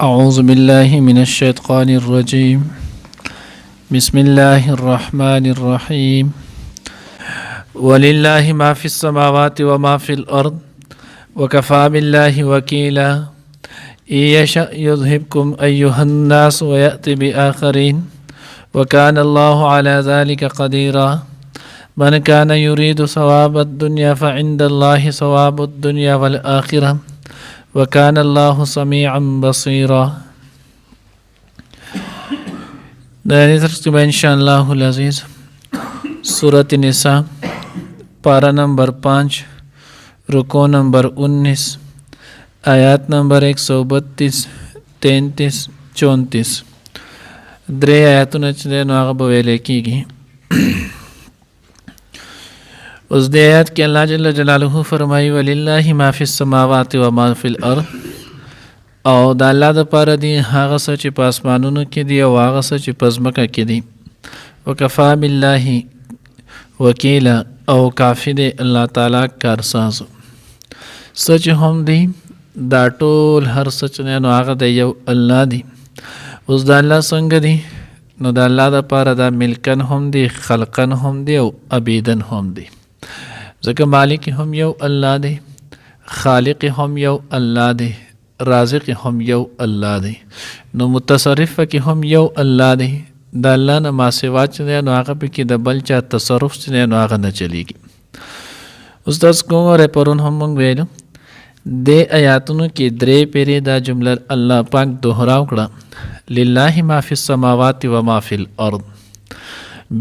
أعوذ بالله من الشيطان الرجيم بسم الله الرحمن الرحيم ولله ما في السماوات وما في الأرض وكفى بالله وكيلا إن يشأ يذهبكم أيها الناس ويأتي بآخرين وكان الله على ذلك قديرا من كان يريد ثواب الدنيا فعند الله ثواب الدنيا والآخرة وكان الله سميعا بصيرا. إن شاء الله العزيز سورة النساء پارہ نمبر 5 رکو نمبر 19 آیات نمبر 132 33 34 درې آیاتونه چې دی نو هغه به ویلی کېږي. اوس دې آیات کې الله جل جلاله فرمایي ولله ما فی السماوات و ما فی الارض، او د الله دپاره دی هغه څه چې په اسمانونو کې دي او هغه څه چې په ځمکه کې دي. وکفا بالله وکیلا، او کافي دی الله تعالی کارساز. څه چې هم دی دا ټول هر څه چې دی نو هغه د یو الله دی. اوس د الله څنګه دی نو د الله دپاره دا ملکن هم دی، خلقن هم دی او عبیدن هم دی. ځکه مالک هم یو الله دی، خالق هم یو الله دی، رازق هم یو الله دی، نو متصرف کې هم یو الله دی. د الله نه ما سوا چې دی نو هغه پکې د بل چا تصرف چې دی نو هغه نه چلیږي. اوس تاسو کومه پرون هم موږ ویلو دې آیاتونو کې درې پیرې دا جمله الله پاک دوهراو کړه، لله ما فی السماوات و ما فی الارض.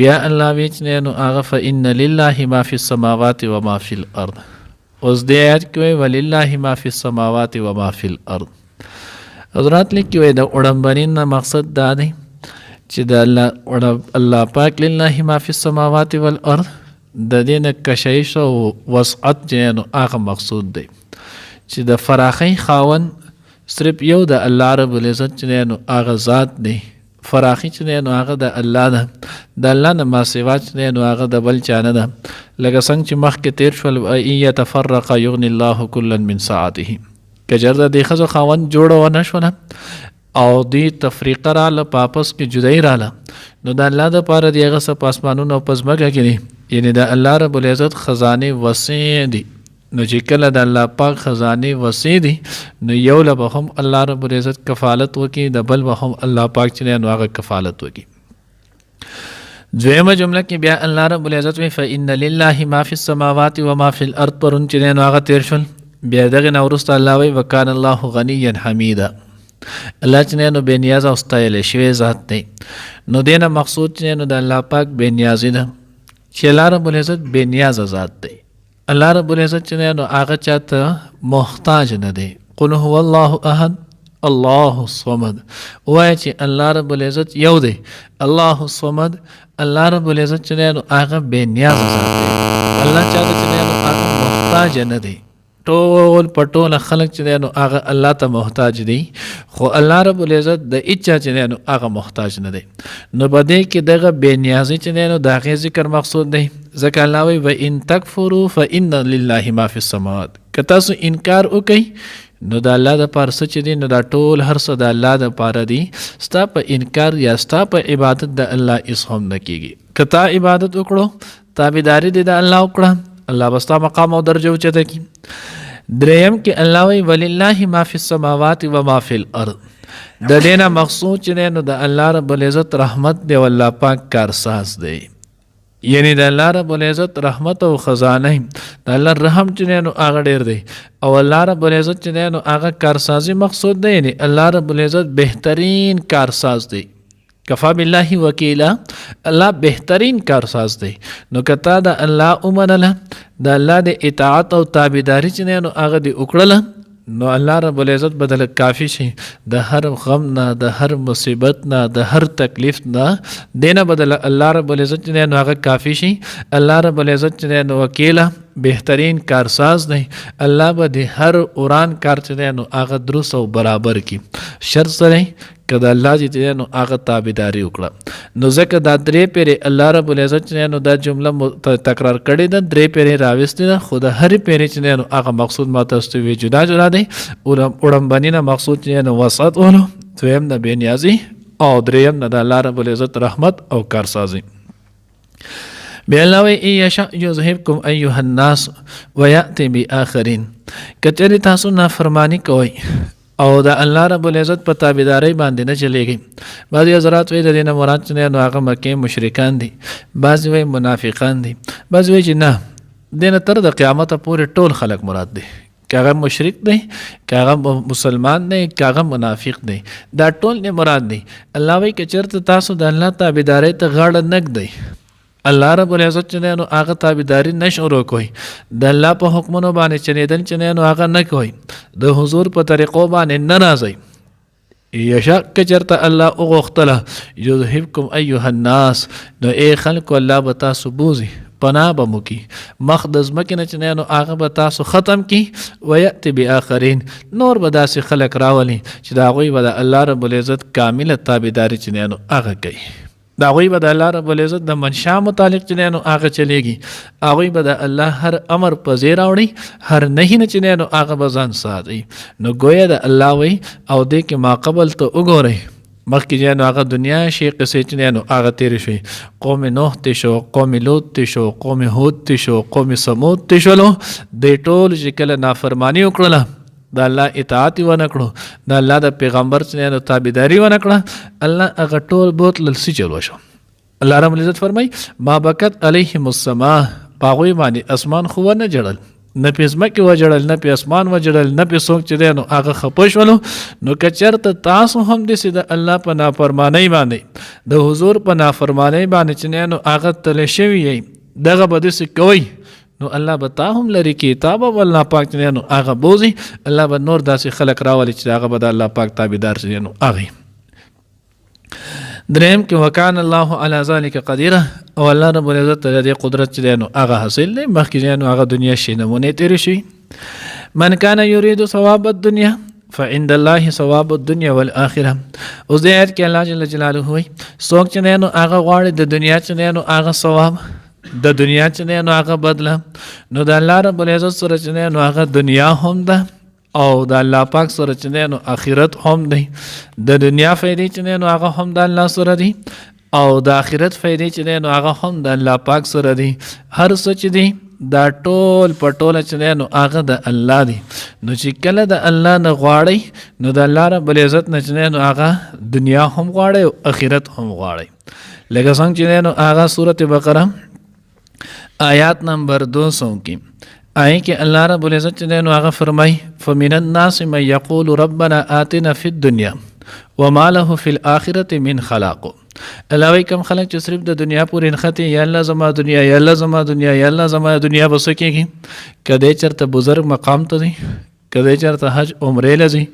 بیا الله ویچ نه نو هغه فإن لله ما فی السماوات و ما فی الارض. اوس دې آیات کې وایي ولله ما فی السماوات و ما فی الارض. حضرات لیکي وایي د اړمبنین نه مقصد دا دی چې د الله پاک لله ما فی السماوات والارض د دې نه کشایش او وسعت چې نو هغه مقصود دی چې د فراخی خاون صرف یو د الله رب العزت چې نو هغه ذات دی. فراخی چې دی نو هغه د الله ده، د الله نه ما سوا چې دی نو هغه د بل چا نه ده. لکه څنګه چې مخکې تیر شول ان یتفرق یغني الله کلا من ساعته، که چېرته دې ښځو خاوند جوړه ونه شوله او دې تفریقه راله په آپس کې جدایي راله نو د الله دپاره د هغه څه په اسمانونو او په ځمکه کې دي. یعنې د الله رب العزت خزانې وسیع دي. نو چې کله د الله پاک خزانې وسیع دي نو یو له به هم الله رب العزت کفالت وکړي، د بل به هم الله پاک چې دی نو هغه کفالت وکړي. دویمه جمله کې بیا الله رب العزت وایي فإن لله ما فی السماوات و ما فی الارض پرون چې دی نو هغه تیر شول. بیا دغې نه وروسته الله وایي وکان الله غنیا حمیدا، الله چې دی نو بې نیازه او ستایلی شوی ذات دی. نو دې نه مقصود چې دی نو د الله پاک بې نیازي ده چې الله رب العزت بې نیازه ذات دی. الله رب العزت چې دی نو هغه چاته محتاج نه دی. قل هو الله احد الله الصمد، وایي چې الله رب العزت یو دی، الله الصمد. الله رب العزت چې دی نو هغه بې نیازه ذات دی. الله چاته چې دی نو هغه محتاج نه دی. ټول په ټوله خلق چې دی نو هغه الله ته محتاج دی، خو الله رب العزت د هیچا چې دی نو هغه محتاج نه دی. نو په دې کې دغه بې نیازي چې دی نو د هغې ذکر مقصود دی. ځکه الله وایي وإن تکفروا فإن لله ما فی السماوات، که تاسو انکار وکئ نو د الله دپاره څه چې دی نو دا ټول هر څه د الله دپاره دی. ستا په انکار یا ستا په عبادت د الله هېڅ هم نه کېږي. که تا عبادت وکړو تابعداري دې د الله وکړه، الله به ستا مقام او درجه اوچته کړي. دریم کې الله وایي ولله ما فی السماوات و ما فی الارض. د دې نه مقصود چې دی نو د الله رب العزت رحمت دی او الله پاک کارساز دی. یعنی د الله رب العزت رحمت او خزانه د الله رحم چې دی نو هغه ډېر دی او الله رب العزت چې دی نو هغه کارسازي مقصود دی. یعنی الله رب العزت بهترین کارساز دی. کفا بالله وکیلا، الله بهترین کارساز دی. نو که تا د الله ومنله، د الله د اطاعت او تابعداري چې دی نو هغه دې وکړله نو الله رب العزت بدل کافی شي د هر غم نه، د هر مصیبت نه، د هر تکلیف نه. دینه بدل الله رب العزت چې دی نو هغه کافی شي. الله رب العزت چې دی نو وکیله بهترین کارساز دی. الله به د هر وران کار چې دی نو هغه درست او برابر کړي. شرط سره که د الله چې نو هغه تابعداري وکړه. نو ځکه دا درې پیرې الله رب العزت چې نو دا جمله تکرار کړې ده، درې پیرې راوستې ده، خو د هرې پیرې چې نو هغه مقصود ما تاسو ته وی جدا جدا دی. وړاندې نه مقصود چې نو وسعت ولو، دویم نه بې نیازي، او دریم نه د الله رب العزت رحمت او کارسازي. بیا الله وی ای یشاء یذهبکم ایها الناس ویأتی بآخرین. کچری تاسو نافرمانی کوئ او د الله رب العزت په تابعداري باندې نه چلیږي. بعضې حضرات وایي د دې نه مراد چې نو هغه مکې مشرکان دي، بعضې وایي منافقان دي، بعضې وایي چې نه دې نه تر د قیامته پورې ټول خلک مراد دي، که هغه مشرک دی، که هغه مسلمان دی، که هغه منافق دی، دا ټول نه مراد دي. الله وایي که چېرته تاسو د الله تابعدارۍ ته غاړه نږدئ، الله رب العزت چې نو هغه تابعداري نه شروع کوئ، د الله په حکمونو باندې چلیدل چې نو هغه نه کوئ، د حضور په طریقو باندې نه راځئ. یشاء که چېرته الله وغوښتله یذهبکم ایها الناس، نو ای خلکو الله به تاسو بوځي، پناه به مو کي، مخ د ځمکې نه چې نو هغه به تاسو ختم کي. ویأتی بآخرین، نور به داسې خلک راولي چې د هغوی به د الله رب العزت کامله تابعداري چې نو هغه کوي، د هغوی به د الله رب العزت د منشا متعلق چې نو هغه چلیږي، هغوی به د الله هر امر په ځای راوړي، هر نهي نه چې نو هغه به ځان ساتي. نو گویا د الله وی او دې کې ما قبل ته وګورئ، مخکې چې نو هغه دنیا شي قصې چې نو هغه تېرې شوي، قوم نوح تی شو، قوم لوط تی شو، قوم هود تی شو، قوم سمود تی شولو. دې ټول چې کله نافرمانی وکړله، د الله اطاعت ونه کړو، د الله د پیغمبر چې نو تابعداري ونه کړه، الله هغه ټول بوتلل سی چلو شو. الله رب العزت فرمای ما بکت علیهم السما، په هغوی باندې اسمان خو ونه جړل، نه په ځمکې وجړل، نه په اسمان وجړل، نه په څوک چې دی نو هغه خفه شولو. نو که چېرته تاسو هم داسې د الله په نافرمانۍ باندې، د حضور په نافرمانۍ باندې چې نو هغه تللی شوي یئ، دغه به داسې کوئ، نو الله به تا هم لري کتاب او الله پاک چې نو هغه بوزي. الله به نور داسې خلک راولي چې هغه به د الله پاک تابعدار چې نو هغه. دریم کې وکان الله علی ذلک قدیر، او الله رب العزت ته د قدرت چې نو هغه حاصل دی. مخکې نو هغه دنیا شي نمونه تیر شي. من کان یرید ثواب الدنیا فعند الله ثواب الدنیا والآخره. اوس د آیت کې الله جل جلاله وایي څوک چې نو هغه غواړي د دنیا چې نو هغه ثواب، د دنیا چې نو هغه بدله، نو د الله رب العزت سره چې نو هغه دنیا هم ده، او د الله پاک سره چې نو آخرت هم دی. د دنیا فائدې چې نو هغه هم د الله سره دي، او د آخرت فائدې چې نو هغه هم د الله پاک سره دي. هر څه چې دي دا ټول په ټوله چې نو هغه د الله دي. نو چې کله د الله نه غواړئ، نو د الله رب العزت نه چې نو هغه دنیا هم غواړئ او آخرت هم غواړئ. لکه څنګه چې نو هغه سورۃ بقره آیات نمبر 200 کی آئے کہ اللہ رب العزت نو هغه فرمائی فمن الناس من یقول ربنا آتنا فی الدنیا وما له فی الآخرة من خلاق. علاوه کم خلق چې صرف د دنیا پورې نختی یا الله زما دنیا، یا الله زما دنیا، یا الله زما دنیا بس کېږي. کدی چرته بزرگ مقام ته دی، کدی چرته حج عمره لزی،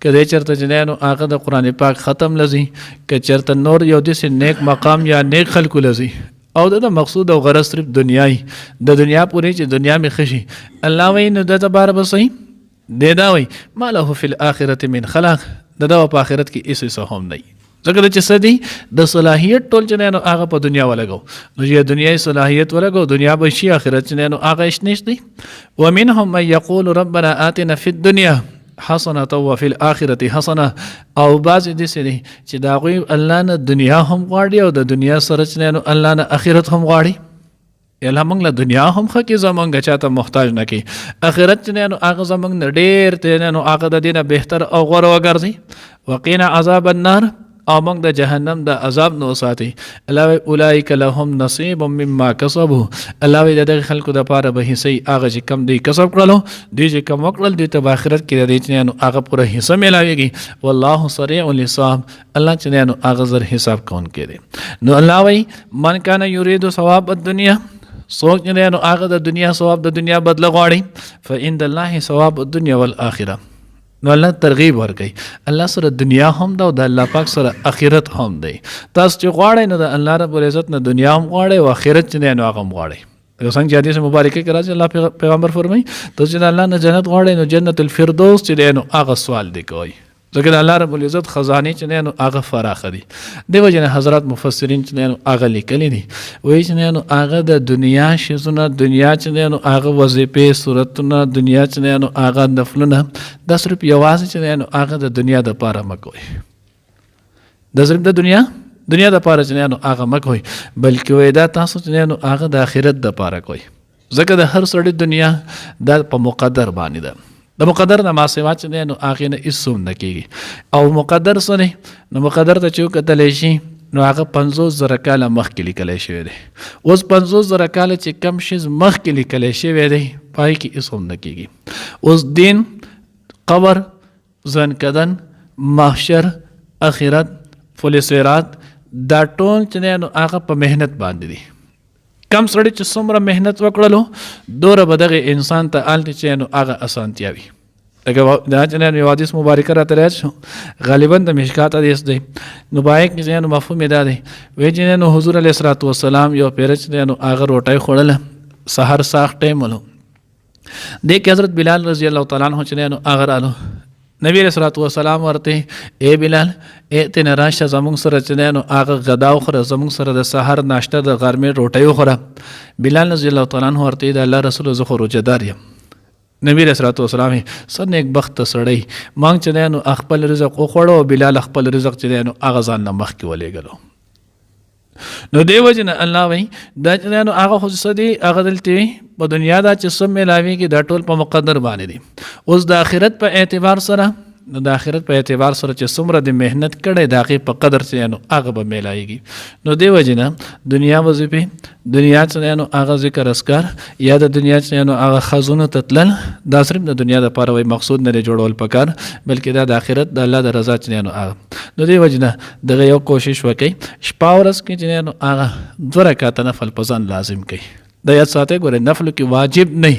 کدی چرته چې نو هغه د قرآن پاک ختم لزی، که چرته نور یو داسې نیک مقام یا نیک خلکو لزی، او د مقصود او غرض صرف دنیای د دنیا پورې چې دنیا می خشي. الله وی نو د تبار بسې د دا وی ما له فی الاخرته من خلاق، د په آخرت کې هیڅ څه هم نه. ځکه چې سدي د صلاحیت ټول چې نو هغه په دنیا ولګو، نو چې دنیاي صلاحیت ولګو دنیا به شي، آخرت چې نو هغه نشته. ومنهم من یقول ربنا آتنا فی الدنیا حسنه وفي الاخره حسنه. او بعض دې سړي چې دا غوي الله نه دنیا هم غواړي او د دنیا سره چې نو الله نه اخرت هم غواړي. یلا موږ له دنیا هم خکې زمونږ چاته محتاج نه کی، اخرت چې نو هغه زمونږ نه ډېر ته نو هغه د دینه بهتر او غوره وګرځي. وقینا عذاب النار، او موږ د جهنم د عذاب نو ساتي. الله اولئک لهم نصیب مما کسبوا. الله د دغه خلکو د پاره به حصے هغه چې کم دی کسب کړلو، دوی چې کم وکړل دوی ته آخرت کې د دې نو هغه پوره حصہ ملاويږي. والله سریع الحساب، الله چې نو هغه زر حساب کون کړي. نو الله وی من کان یرید ثواب الدنیا، څوک چې نو هغه د دنیا ثواب د دنیا بدله غواړي، فإن الله ثواب الدنیا والآخرة. نو الله ترغیب ورکوي، الله سره دنیا هم ده او د الله پاک سره آخرت هم دی. تاسو چې غواړئ نو د الله رب العزت نه دنیا هم غواړئ او آخرت چې نو هغه هم غواړئ. څنګه چې حدیث مبارکه کې راځي الله پیغمبر فرمایي تاسو چې الله نه جنت غواړئ نو جنت الفردوس چې نو هغه سوال دی کوي. ځکه د الله رب العزت خزانې چې دی نو هغه فراخه دي. دې وجې نه حضرات مفسرین چې دی نو هغه لیکلي دي، وایي چې دی نو هغه د دنیا شیزونه، دنیا چې دی نو هغه وظیفې، صورتونه، دنیا چې دی نو هغه نفلونه، دا صرف یوازې چې دی نو هغه د دنیا دپاره مه کوئ. دا صرف د دنیا دپاره چې دی نو هغه مه کوئ، بلکې وایي دا تاسو چې دی نو هغه د آخرت دپاره کوئ. ځکه د هر سړي دنیا دا په مقدر باندې ده. د مقدر نه ما سوا چې دی نو هغې نه هېڅ هم نه کېږي. او مقدر څه دی؟ نو مقدر ته چې وکتلی شي نو هغه 50,000 کاله مخکې لیکلی شوی دی. اوس 50,000 کاله چې کم شیز مخکې لیکلی شوی دی په هغې کې هېڅ هم نه کېږي. اوس دین، قبر، ځنکدن، محشر، اخرت، پل صراط، دا ټول چې دی نو هغه په محنت باندې دي. کم سړی چې څومره محنت وکړلو دوره به دغه انسان ته هلته چې نو هغه اسانتیا وي. لکه دا چې یو حدیث مبارکه راته رایاد شو، غالبا د مشکات حدیث دی، نو باید کې نو مفهوم یې دا دی، وایي چې نو حضور علیه الصلاة والسلام یو پیره چې نو هغه روټۍ خوړله، سحر ساخت ټایم ولو. دې کې حضرت بلال رضی الله تعالی عنہ چې نو هغه رالو، نبی علیہ الصلوۃ والسلام ورته اے بلال ته نه راشه زمونږ سره چې نو هغه غدا وخوره، زمونږ سره د سحر ناشته د غرمې روټۍ وخوره. بلال رضی الله تعالی عنہ ورته د الله رسول زه خو روزه‌دار یم. نبی علیہ الصلوۃ والسلام څه نیک بخت سړی، مونږ چې نو خپل رزق وخوړو، بلال خپل رزق چې نو هغه ځان نه مخکې ولېږلو. نو دی وجه نه الله وایي دا چې نو هغه خو څه دی، هغه دلته وي په دنیا دا چې څه میلاویږي دا ټول په مقدر باندې دي. اوس د آخرت په اعتبار سره، نو د آخرت په اعتبار سره چې څومره د محنت کړی د هغې په قدر چې نو هغه به میلایږي. نو دی وجې نه دنیا وظیفې، دنیا چې نو هغه ذکر اذکار، یا د دنیا چې نو هغه ښځونو ته تلل، دا صرف د دنیا دپاره وایي مقصود نه دی جوړول پکار، بلکې دا د آخرت د الله د رضا چې نو هغه. نو دی وجې نه دغه یو کوشش وکړئ، شپه ورځ کې چې نو هغه 2 رکعاته نفل په ځان لازم کړئ. دا یاد ساتئ، ګورئ نفلو کې واجب نه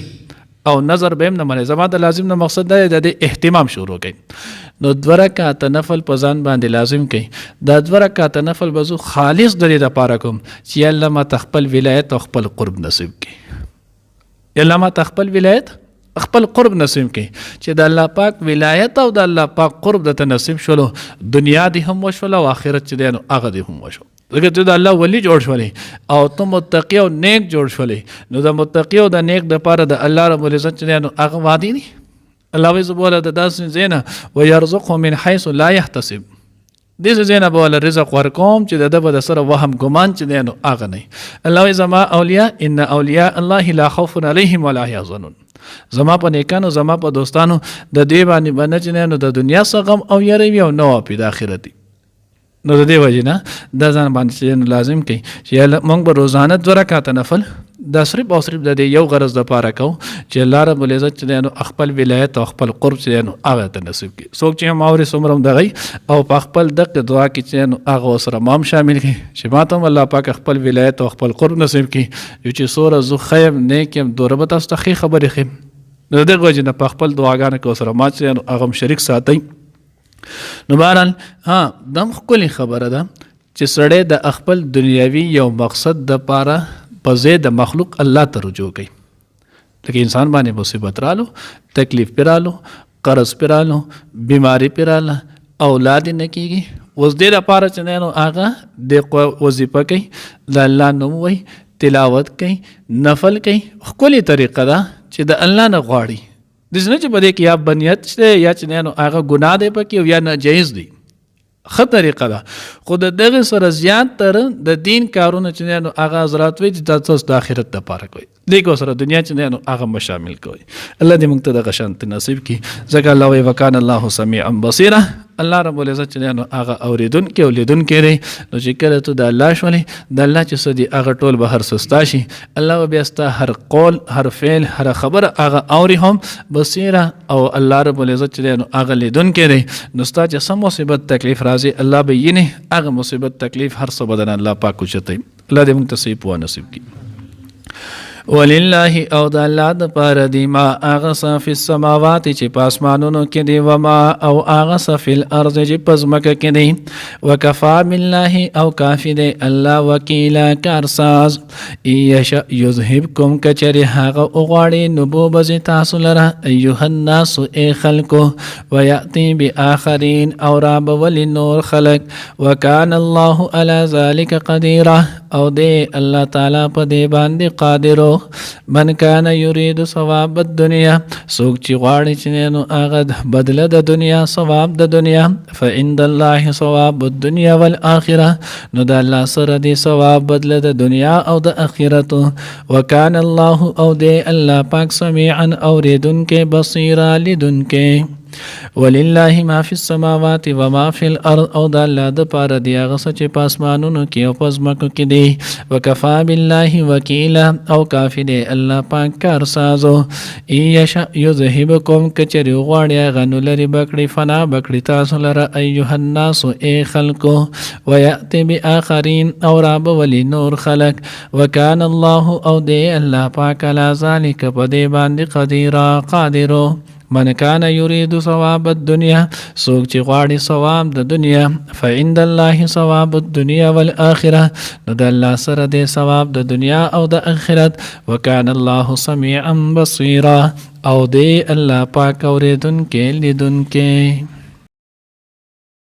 او نظر به هم نه منئ. زما د لازم نه مقصد دا دی د دې اهتمام شروع کړئ. نو 2 رکعاته نفل په ځان باندې لازم کړئ. دا 2 رکعاته نفل به زه خالص د دې دپاره کوم چې الله ماته خپل ولایت او خپل قرب نصیب کړي. الله ماته خپل ولایت خپل قرب نصیب کړي، چې د الله پاک ولایت او د الله پاک قرب درته نصیب شولو، دنیا دې هم وشوله او آخرت چې دی نو هغه دې هم وشو. ځکه ته د الله ولی جوړ شولې او ته متقی او نیک جوړ شولې، نو د متقی او د نیک دپاره د الله رب العزت چې دی نو هغه وعدې دي. الله وایي زه به ورته داسې ځای نه ویرزقه من حیث لا یحتسب، داسې ځای نه به ورله رزق ورکوم چې د ده به د سره وهم ګمان چې دی نو هغه نه. الله وایي زما اولیاء ان اولیاء الله لا خوف علیهم ولا یحزنون، زما په نیکانو، زما په دوستانو د دې باندې به نه چې نو د دنیا څه غم او یری وي او نه واپي د آخرت دي. نو د دې وجې نه دا ځان باندې چې لازم کړي چې موږ به روزانه 2 رکعاته نفل دا صرف او صرف د دې یو غرض دپاره کوو چې الله رب العزت چې دی نو خپل ولایت او خپل قرب چې دی نو هغه ته نصیب کړي. څوک چې هم اوري څومره هم دغی او په خپل دغه دعا کې چې نو هغه ورسره ما هم شامل کړي چې ما ته هم الله پاک خپل ولایت او خپل قرب نصیب کړي، چې څومره زه ښه یم، نیک یم، دوره به تاسو ته ښې خبرې ښیم. نو د دغه وجې نه په خپل دعاګانو کې ورسره ما چې نو هغه هم شریک ساتئ. نو بهرحال دم ښکلې خبره ده چې سړی د خپل دنیاوي یو مقصد دپاره په ځای د مخلوق الله ته رجوع کوي. لکه انسان باندې مصیبت رالو، تکلیف پې رالو، قرض پې رالو، بیماری پې راله، اولاد نه کېږي، اوس دې دپاره چې دی نو هغه د وظیفه کوي، د الله نوم وایي، تلاوت کوي، نفل کوي. ښکلې طریقه ده چې د الله نه غواړي، داسې نه چې په دې کې یا بنیت شته یا چې دی نو هغه ګناه دی پکې او یا ناجایز دی. ښه طریقه ده، خو د دغې سره زیات تر د دین کارونه چې دی نو هغه حضرات وایي چې دا تاسو د آخرت دپاره کوئ، دې کې ورسره دنیا چې دی نو هغه مه شامل کوئ. الله دې موږ ته دغه شانتې نصیب کړي. ځکه الله وایي وکان الله سمیعا بصیرا، الله رب العزت چې دی نو هغه اورېدونکی او لیدونکی دی. نو چې کله ته د الله شولې، د الله چې څه دي هغه ټول به هر څه ستا شي. الله به بیا ستا هر قول، هر فعل، هر خبره هغه اوري هم. بصیره او الله رب العزت چې دی نو هغه لیدونکی دی. نو ستا چې څه مصیبت تکلیف راځي الله به یینې هغه مصیبت تکلیف هر څه بدن الله پاک اوچتوي. الله دې موږ ته صحیح پوهه نصیب کړي. ولله او د الله د پاره دی ما هغه څه فی السماوات چې په اسمانونو کې دی و ما او هغه څه فی الارض چې په ځمکه کې دی وکفا بالله او کافی دی الله وکیلا کارساز ایش یذهبکم کچری هغه وغواړي نبوبز تاسو لره ایها الناس ای خلقو ویاتی بآخرین او راب ولی نور خلق وکان الله علی ذلک قدیره او دی الله تعالی په دې باندې قادرو من کان یرید ثواب الدنیا سوک چې غواړي چې نو هغه بدله د دنیا ثواب د دنیا فعند الله ثواب الدنیا والآخره نو د الله سره دی ثواب بدله د دنیا او د آخرت وکان الله او دی الله پاک سمیعا اوریدونکې بصیرا لیدونکې ولله ما فی السماوات و ما فی الارض او د الله د پاره دی هغه څه چې په اسمانونو کې او په ځمکو کې دی وکفا بالله وکیلا او کافی دی الله پاک کارسازو ایش یذهبکم کچری غواړي هغه نو لري بکړي فنا بکړي تاسو لره ایها الناس ای خلقو ویأتی بآخرین او راب ولی نور خلق وکان الله او دی الله پاک علی ذلک په دې باندې قادرو من کان یرید ثواب الدنیا سوک چې غواړي ثواب د دنیا فعند الله ثواب الدنیا والآخره نو د الله سره دی ثواب د دنیا او د آخرت وکان الله سمیعا بصیرا او دی الله پاک اوریدونکې لیدونکې